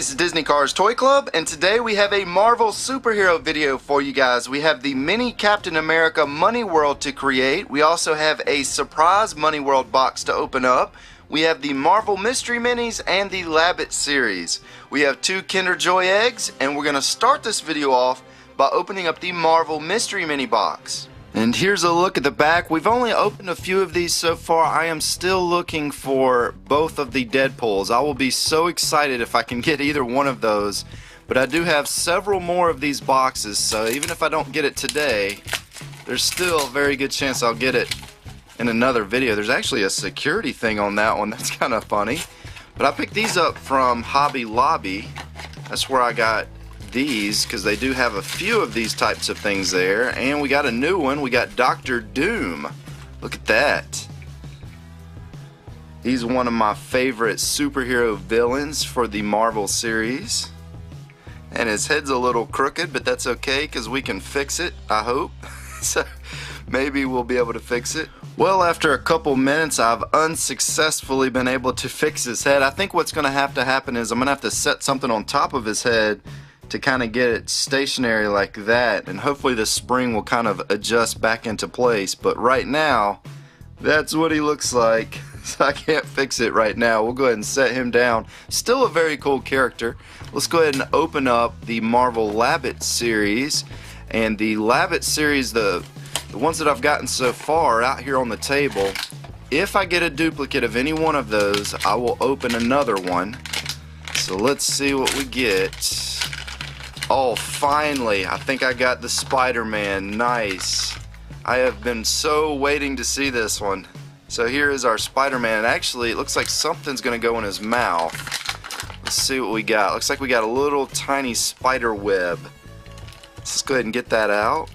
it's Disney Cars Toy Club, and today we have a Marvel superhero video for you guys. We have the mini Captain America Money World to create. We also have a surprise Money World box to open up. We have the Marvel Mystery Minis and the Labbit series. We have 2 Kinder Joy eggs, and we're going to start this video off by opening up the Marvel Mystery Mini box. And here's a look at the back. We've only opened a few of these so far. I am still looking for both of the Deadpools. I will be so excited if I can get either one of those. But I do have several more of these boxes, so even if I don't get it today, there's still a very good chance I'll get it in another video. There's actually a security thing on that one. That's kind of funny. But I picked these up from Hobby Lobby. That's where I got these, because they do have a few of these types of things there. And we got a new one. We got Doctor Doom. Look at that. He's one of my favorite superhero villains for the Marvel series. And his head's a little crooked, but that's okay because we can fix it, I hope. So maybe we'll be able to fix it. Well, after a couple minutes, I've unsuccessfully been able to fix his head. I think what's going to happen is I'm going to have to set something on top of his head to kind of get it stationary like that, and hopefully the spring will kind of adjust back into place. But right now, that's what he looks like. So I can't fix it right now. We'll go ahead and set him down. Still a very cool character. Let's go ahead and open up the Marvel Labbit series. And the Labbit series, the ones that I've gotten so far out here on the table, if I get a duplicate of any one of those, I will open another one. So let's see what we get. Oh, finally, I think I got the Spider-Man. Nice. I have been so waiting to see this one. So here is our Spider-Man, and actually it looks like something's going to go in his mouth. Let's see what we got. Looks like we got a little tiny spider web. Let's go ahead and get that out.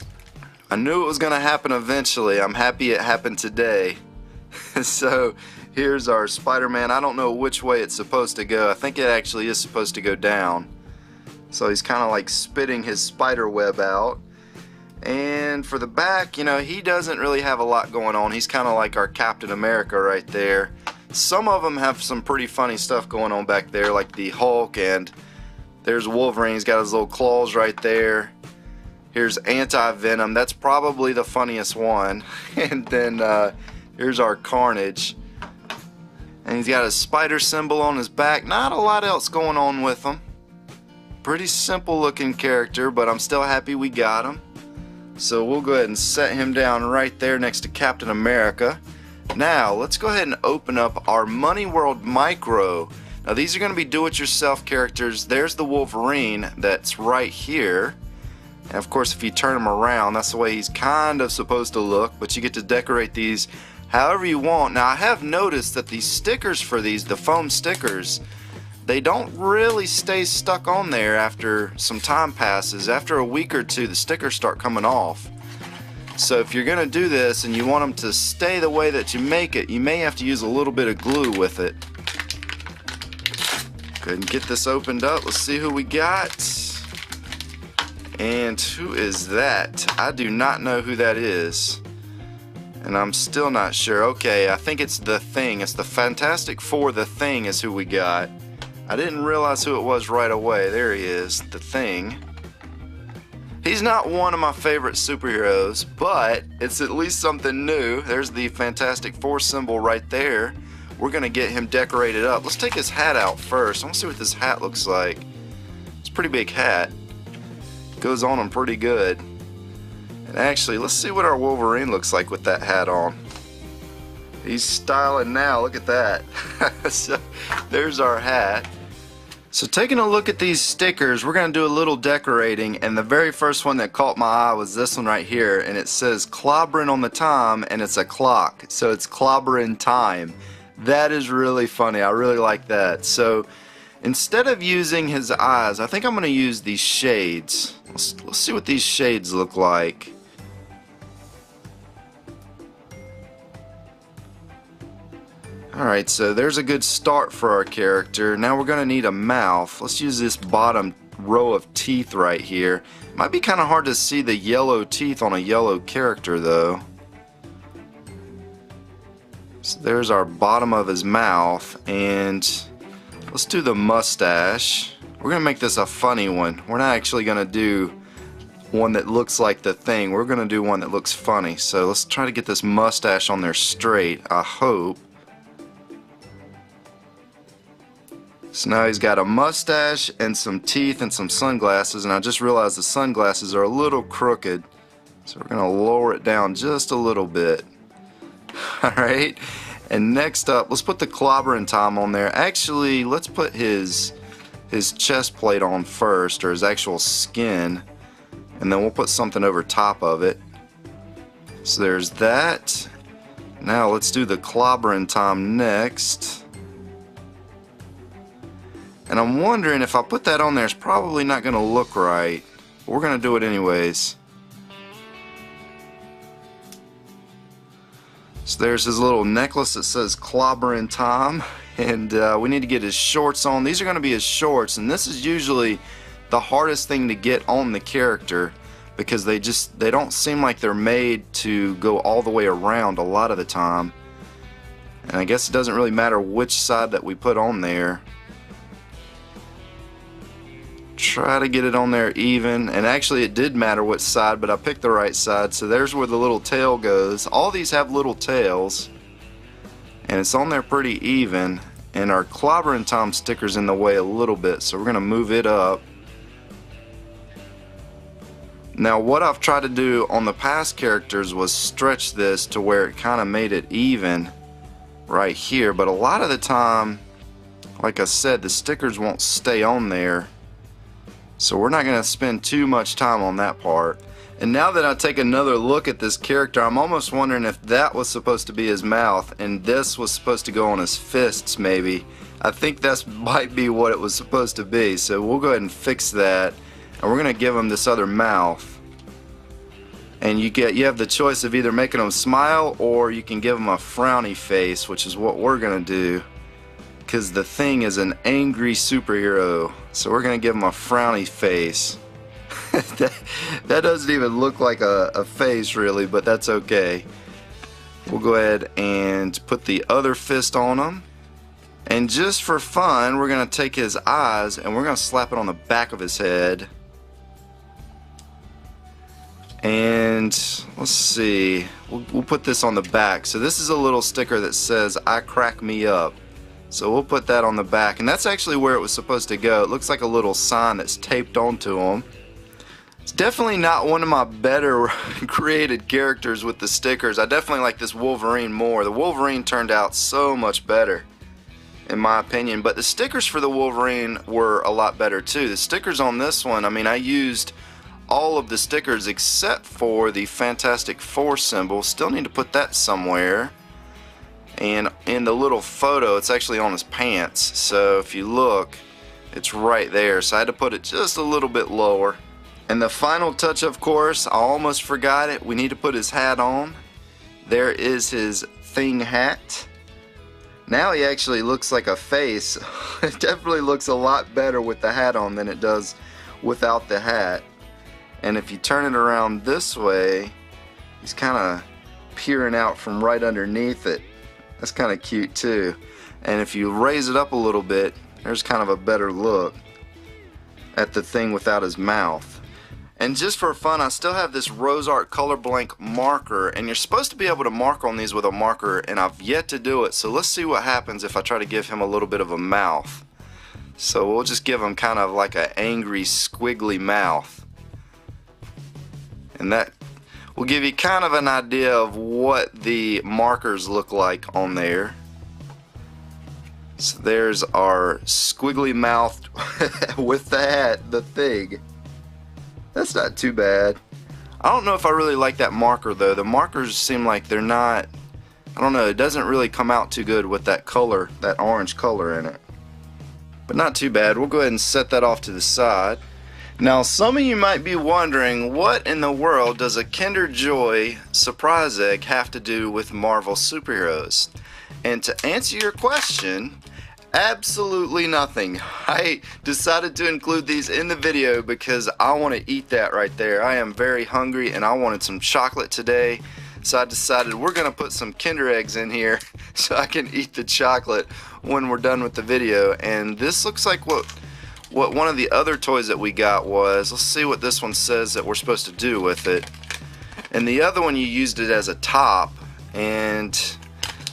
I knew it was going to happen eventually. I'm happy it happened today. So here's our Spider-Man. I don't know which way it's supposed to go. I think it actually is supposed to go down. So he's kind of like spitting his spider web out. And for the back, you know, he doesn't really have a lot going on. He's kind of like our Captain America right there. Some of them have some pretty funny stuff going on back there, like the Hulk, and there's Wolverine. He's got his little claws right there. Here's Anti-Venom. That's probably the funniest one. And then here's our Carnage. And he's got a spider symbol on his back. Not a lot else going on with him. Pretty simple looking character, but I'm still happy we got him. So we'll go ahead and set him down right there next to Captain America. Now let's go ahead and open up our Money World Micro. Now these are going to be do-it-yourself characters. There's the Wolverine that's right here. And of course if you turn him around, that's the way he's kind of supposed to look, but you get to decorate these however you want. Now I have noticed that the stickers for these, the foam stickers, they don't really stay stuck on there after some time passes. After a week or two, the stickers start coming off. So if you're going to do this and you want them to stay the way that you make it, you may have to use a little bit of glue with it. Go ahead and get this opened up. Let's see who we got. And who is that? I do not know who that is. And I'm still not sure. Okay, I think it's The Thing. It's the Fantastic Four. The Thing is who we got. I didn't realize who it was right away. There he is, The Thing. He's not one of my favorite superheroes, but it's at least something new. There's the Fantastic Four symbol right there. We're going to get him decorated up. Let's take his hat out first. I want to see what this hat looks like. It's a pretty big hat. Goes on him pretty good. And actually, let's see what our Wolverine looks like with that hat on. He's styling now. Look at that. So there's our hat. So taking a look at these stickers, we're going to do a little decorating, and the very first one that caught my eye was this one right here, and it says clobbering on the time, and it's a clock, so it's clobbering time. That is really funny. I really like that. So instead of using his eyes, I think I'm going to use these shades. Let's see what these shades look like. Alright, so there's a good start for our character. Now we're going to need a mouth. Let's use this bottom row of teeth right here. Might be kind of hard to see the yellow teeth on a yellow character though. So there's our bottom of his mouth, and let's do the mustache. We're gonna make this a funny one. We're not actually gonna do one that looks like the Thing. We're gonna do one that looks funny. So let's try to get this mustache on there straight, I hope. So now he's got a mustache and some teeth and some sunglasses, and I just realized the sunglasses are a little crooked. So we're gonna lower it down just a little bit. Alright, and next up, let's put the Clobbering Tom on there. Actually, let's put his chest plate on first, or his actual skin, and then we'll put something over top of it. So there's that. Now let's do the Clobbering Tom next. And I'm wondering if I put that on there, it's probably not going to look right. But we're going to do it anyways. So there's his little necklace that says Clobbering Tom. And we need to get his shorts on. These are going to be his shorts. And this is usually the hardest thing to get on the character, because they don't seem like they're made to go all the way around a lot of the time. And I guess it doesn't really matter which side that we put on there. Try to get it on there even, and actually it did matter which side, but I picked the right side. So there's where the little tail goes. All these have little tails, and it's on there pretty even, and our Clobbering Tom sticker's in the way a little bit, so we're gonna move it up. Now what I've tried to do on the past characters was stretch this to where it kind of made it even right here, but a lot of the time, like I said, the stickers won't stay on there. So we're not going to spend too much time on that part. And now that I take another look at this character, I'm almost wondering if that was supposed to be his mouth and this was supposed to go on his fists maybe. I think that might be what it was supposed to be. So we'll go ahead and fix that. And we're going to give him this other mouth. And you have the choice of either making him smile or you can give him a frowny face, which is what we're going to do. Because the Thing is an angry superhero, so we're gonna give him a frowny face. that doesn't even look like a face really, but that's okay. We'll go ahead and put the other fist on him, and just for fun we're gonna take his eyes and we're gonna slap it on the back of his head. And let's see, we'll put this on the back. So this is a little sticker that says "I crack me up." So we'll put that on the back, and that's actually where it was supposed to go. It looks like a little sign that's taped onto him. It's definitely not one of my better created characters with the stickers. I definitely like this Wolverine more. The Wolverine turned out so much better in my opinion, but the stickers for the Wolverine were a lot better too. The stickers on this one, I mean, I used all of the stickers except for the Fantastic Four symbol. Still need to put that somewhere. And in the little photo, it's actually on his pants, so if you look, it's right there. So I had to put it just a little bit lower. And the final touch, of course, I almost forgot it, we need to put his hat on. There is his Thing hat. Now he actually looks like a face. It definitely looks a lot better with the hat on than it does without the hat. And if you turn it around this way, he's kind of peering out from right underneath it. That's kind of cute too. And if you raise it up a little bit, there's kind of a better look at the Thing without his mouth. And just for fun, I still have this Rose Art Color Blank marker, and you're supposed to be able to mark on these with a marker, and I've yet to do it. So let's see what happens if I try to give him a little bit of a mouth. So we'll just give him kind of like an angry, squiggly mouth. And that will give you kind of an idea of what the markers look like on there. So there's our squiggly mouth with the hat, the Thing. That's not too bad. I don't know if I really like that marker though. The markers seem like they're not, I don't know, it doesn't really come out too good with that color, that orange color in it. But not too bad. We'll go ahead and set that off to the side. Now some of you might be wondering, what in the world does a Kinder Joy surprise egg have to do with Marvel superheroes? And to answer your question, absolutely nothing. I decided to include these in the video because I want to eat that right there. I am very hungry and I wanted some chocolate today, so I decided we're gonna put some Kinder eggs in here so I can eat the chocolate when we're done with the video. And this looks like what what one of the other toys that we got was, let's see what this one says that we're supposed to do with it. And the other one you used it as a top, and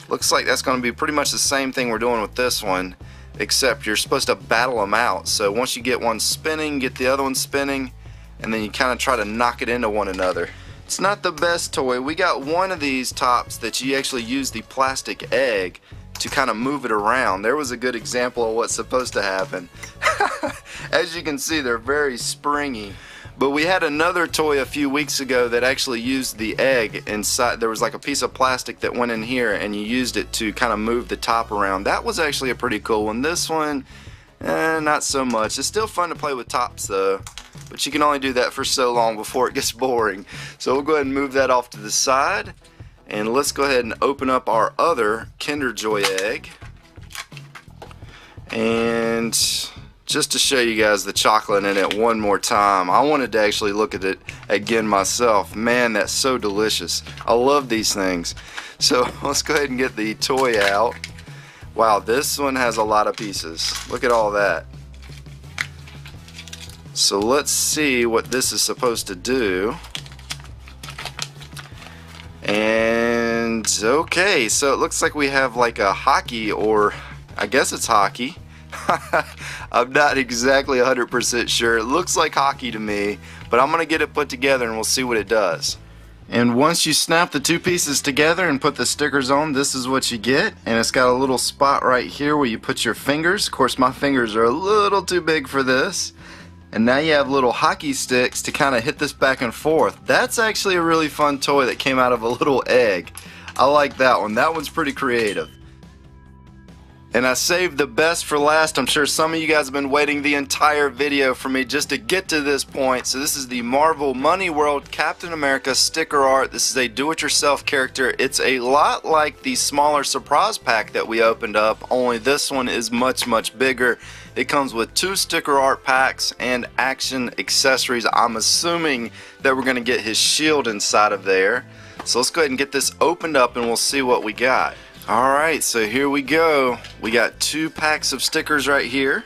looks like that's going to be pretty much the same thing we're doing with this one, except you're supposed to battle them out. So once you get one spinning, get the other one spinning, and then you kind of try to knock it into one another. It's not the best toy. We got one of these tops that you actually use the plastic egg to kind of move it around. There was a good example of what's supposed to happen. As you can see, they're very springy. But we had another toy a few weeks ago that actually used the egg inside. There was like a piece of plastic that went in here and you used it to kind of move the top around. That was actually a pretty cool one. This one, not so much. It's still fun to play with tops though, but you can only do that for so long before it gets boring. So we'll go ahead and move that off to the side, and let's go ahead and open up our other Kinder Joy egg. And just to show you guys the chocolate in it one more time, I wanted to actually look at it again myself. Man, that's so delicious. I love these things. So let's go ahead and get the toy out. Wow, this one has a lot of pieces. Look at all that. So let's see what this is supposed to do. And okay, so it looks like we have like a hockey, or I guess it's hockey. I'm not exactly 100% sure. It looks like hockey to me, but I'm gonna get it put together and we'll see what it does. And once you snap the two pieces together and put the stickers on, this is what you get. And it's got a little spot right here where you put your fingers. Of course, my fingers are a little too big for this. And now you have little hockey sticks to kind of hit this back and forth. That's actually a really fun toy that came out of a little egg. I like that one. That one's pretty creative. And I saved the best for last. I'm sure some of you guys have been waiting the entire video for me just to get to this point. So this is the Marvel Money World Captain America sticker art. This is a do-it-yourself character. It's a lot like the smaller surprise pack that we opened up, only this one is much, much bigger. It comes with 2 sticker art packs and action accessories. I'm assuming that we're going to get his shield inside of there. So let's go ahead and get this opened up and we'll see what we got. Alright, so here we go. We got 2 packs of stickers right here.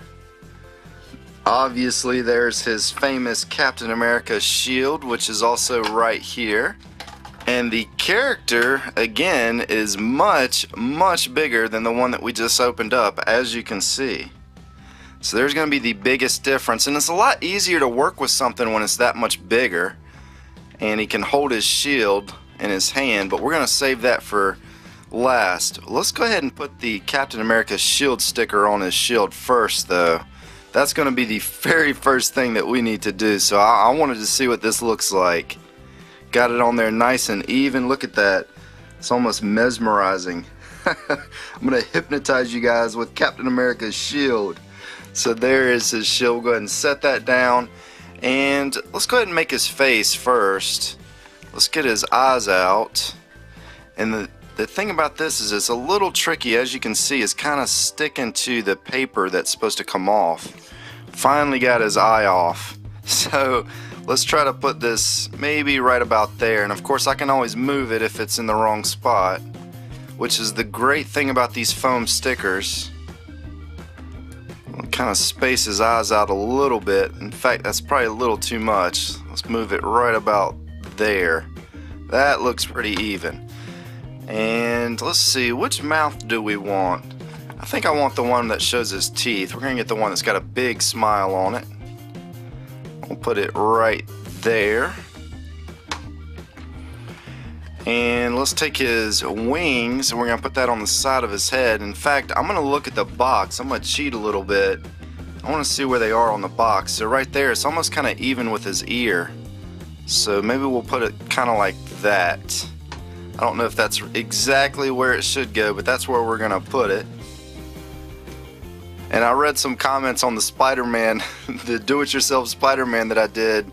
Obviously there's his famous Captain America shield, which is also right here. And the character, again, is much, much bigger than the one that we just opened up, as you can see. So there's going to be the biggest difference, and it's a lot easier to work with something when it's that much bigger. And he can hold his shield in his hand, but we're going to save that for last. Let's go ahead and put the Captain America shield sticker on his shield first though. That's going to be the very first thing that we need to do. So I wanted to see what this looks like. Got it on there nice and even. Look at that. It's almost mesmerizing. I'm going to hypnotize you guys with Captain America's shield. So there is his shield. We'll go ahead and set that down. And let's go ahead and make his face first. Let's get his eyes out. And the thing about this is it's a little tricky. As you can see, it's kind of sticking to the paper that's supposed to come off. Finally got his eye off. So let's try to put this maybe right about there. And of course I can always move it if it's in the wrong spot, which is the great thing about these foam stickers. We'll kind of space his eyes out a little bit. In fact, that's probably a little too much. Let's move it right about there. That looks pretty even. And let's see, which mouth do we want? I think I want the one that shows his teeth. We're going to get the one that's got a big smile on it. We'll put it right there. And let's take his wings and we're going to put that on the side of his head. In fact, I'm going to look at the box. I'm going to cheat a little bit. I want to see where they are on the box. So right there, it's almost kind of even with his ear. So maybe we'll put it kind of like that. I don't know if that's exactly where it should go, but that's where we're gonna put it. And I read some comments on the Spider-Man, the do-it-yourself Spider-Man that I did,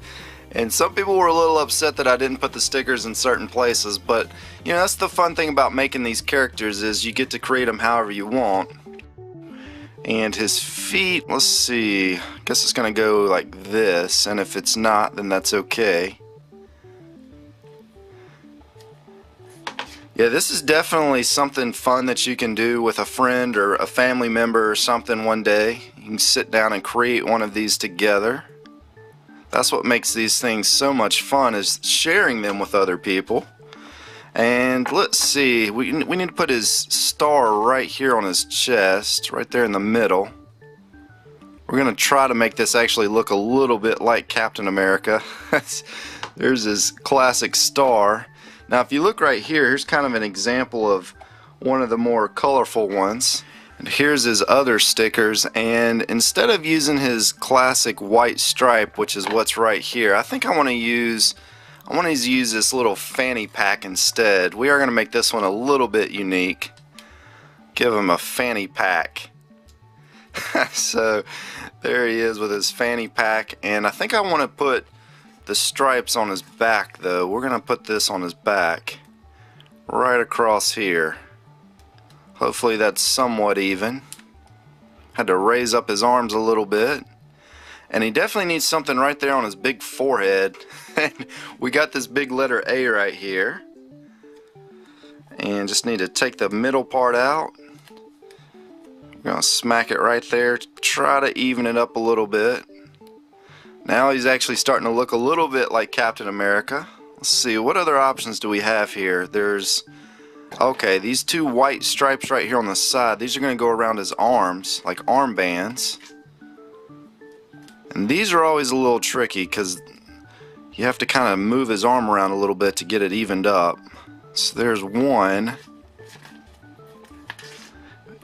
and some people were a little upset that I didn't put the stickers in certain places, but you know, that's the fun thing about making these characters is you get to create them however you want. And his feet, let's see, I guess it's gonna go like this, and if it's not, then that's okay. Yeah, this is definitely something fun that you can do with a friend or a family member or something one day. You can sit down and create one of these together. That's what makes these things so much fun, is sharing them with other people. And let's see, we need to put his star right here on his chest, right there in the middle. We're going to try to make this actually look a little bit like Captain America. There's his classic star. Now if you look right here, here's kind of an example of one of the more colorful ones. And here's his other stickers, and instead of using his classic white stripe, which is what's right here, I think I want to use this little fanny pack instead. We are going to make this one a little bit unique. Give him a fanny pack. So there he is with his fanny pack, and I think I want to put the stripes on his back though. We're going to put this on his back right across here. Hopefully that's somewhat even. Had to raise up his arms a little bit. And he definitely needs something right there on his big forehead. We got this big letter A right here. And just need to take the middle part out. We're going to smack it right there. Try to even it up a little bit. Now he's actually starting to look a little bit like Captain America. Let's see, what other options do we have here? Okay, these two white stripes right here on the side, these are going to go around his arms, like armbands. And these are always a little tricky because you have to kind of move his arm around a little bit to get it evened up. So there's one.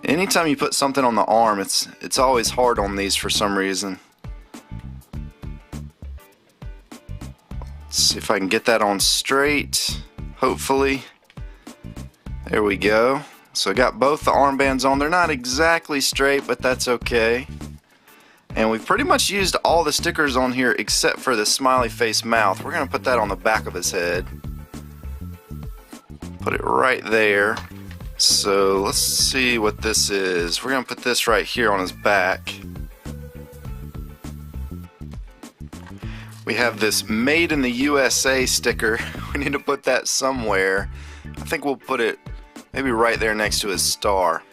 Anytime you put something on the arm, it's always hard on these for some reason. Let's see if I can get that on straight, hopefully. There we go. So I got both the armbands on. They're not exactly straight, but that's okay. And we've pretty much used all the stickers on here except for the smiley face mouth. We're going to put that on the back of his head. Put it right there. So let's see what this is. We're going to put this right here on his back. We have this Made in the USA sticker. We need to put that somewhere. I think we'll put it maybe right there next to his star.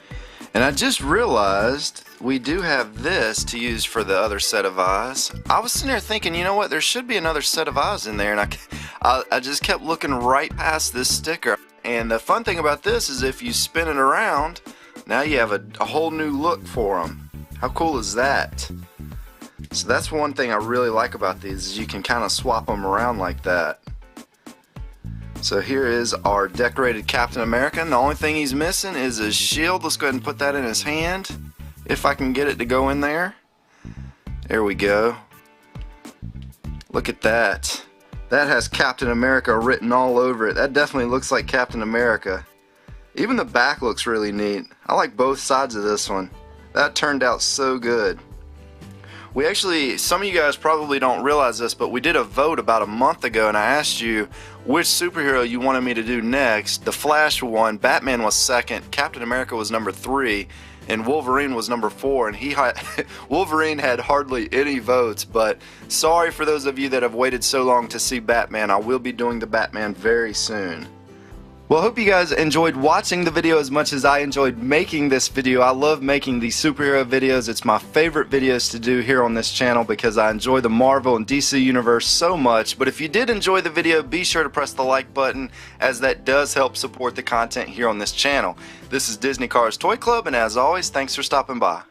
And I just realized we do have this to use for the other set of eyes. I was sitting there thinking, you know what, there should be another set of eyes in there, and I just kept looking right past this sticker. And the fun thing about this is if you spin it around, now you have a whole new look for them. How cool is that? So that's one thing I really like about these, is you can kind of swap them around like that. So here is our decorated Captain America, and the only thing he's missing is his shield. Let's go ahead and put that in his hand, if I can get it to go in there. There we go. Look at that. That has Captain America written all over it. That definitely looks like Captain America. Even the back looks really neat. I like both sides of this one. That turned out so good. We actually, some of you guys probably don't realize this, but we did a vote about a month ago, and I asked you which superhero you wanted me to do next. The Flash won, Batman was second, Captain America was number 3, and Wolverine was number 4, and Wolverine had hardly any votes. But sorry for those of you that have waited so long to see Batman. I will be doing the Batman very soon. Well, I hope you guys enjoyed watching the video as much as I enjoyed making this video. I love making these superhero videos. It's my favorite videos to do here on this channel because I enjoy the Marvel and DC universe so much. But if you did enjoy the video, be sure to press the like button, as that does help support the content here on this channel. This is Disney Cars Toy Club, and as always, thanks for stopping by.